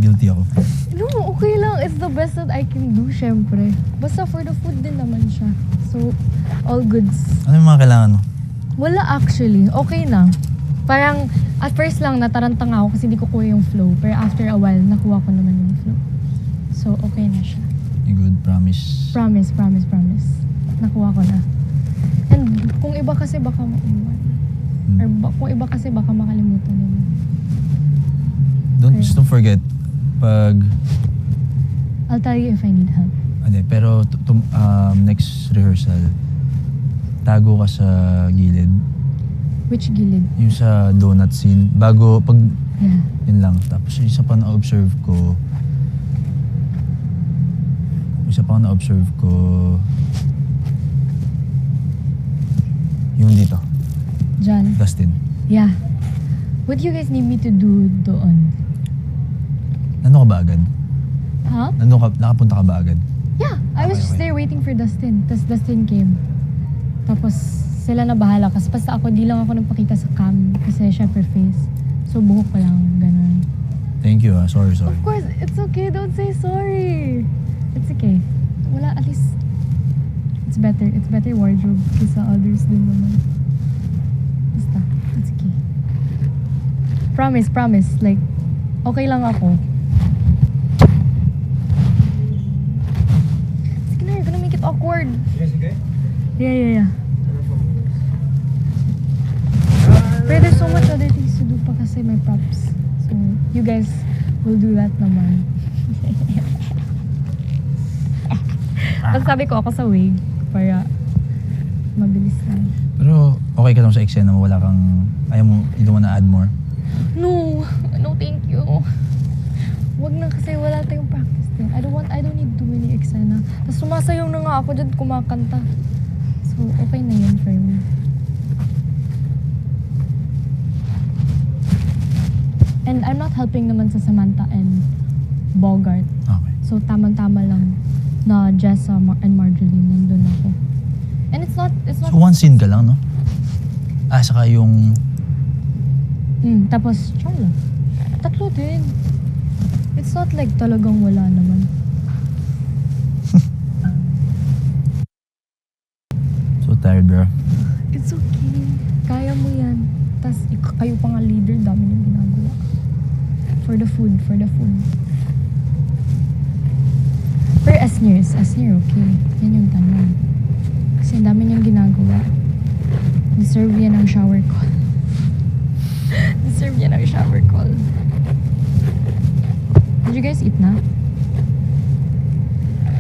guilty ako. No, okay lang. It's the best that I can do, syempre. Basta for the food din naman siya. So, all goods. Ano yung mga kailangan mo? Wala actually. Okay na. Parang, at first lang, natarantang ako kasi hindi ko kuha yung flow. Pero after a while, nakuha ko naman yung flow. So, okay na siya. Good, promise. Promise. Nakuha ko na. And kung iba kasi baka maiwan. Or kung iba kasi baka makalimutan nila. Just don't forget, pag... I'll tell you if I need help. Ano, pero next rehearsal, tago ka sa gilid. Which gilid? Yung sa donut scene. Bago, pag... Yeah. Yun lang. Tapos yung isa pa na-observe ko, yung dito. John? Dustin. Yeah. What do you guys need me to do doon? Nandun ka ba agad? Huh? Nakapunta ka ba agad? Yeah. I was just there waiting for Dustin. Tapos Dustin came. Tapos sila na bahala. Kasi basta ako, di lang ako nagpakita sa cam. Kasi syempre face. So buhok ko lang. Ganun. Thank you sorry. Of course, it's okay. Don't say sorry. It's okay. Wala, at least, it's better. It's better wardrobe kaysa others din naman. Basta, it's okay. Promise. Like, okay lang ako. Sige na, you're gonna make it awkward. You guys okay? Yeah. But there's so much other things to do pa kasi may props. So, you guys will do that naman. Tapos sabi ko ako sa wig para mabilis lang. Pero okay ka lang sa eksena mo, wala kang, you don't wanna add more? No, thank you. Wag na kasi wala tayong practice din. I don't need too many eksena. Tapos sumasayaw na nga ako dyan, kumakanta. So, okay na yun for me. And I'm not helping naman sa Samantha and Bogart. Okay. So, tamang-tama lang na Jessa and Marjorie, nandun ako. And it's not... So one scene ka lang, no? Saka yung... Tapos, Charla. Tatlo din. It's not like talagang wala naman. So tired, bro. It's okay. Kaya mo yan. Tapos, kayo pa nga leader, dami niyong ginagawa. For the food. Pero as near, okay. Yan yung tanong. Kasi ang dami niyang ginagawa. Deserve yan ng shower call. Did you guys eat na?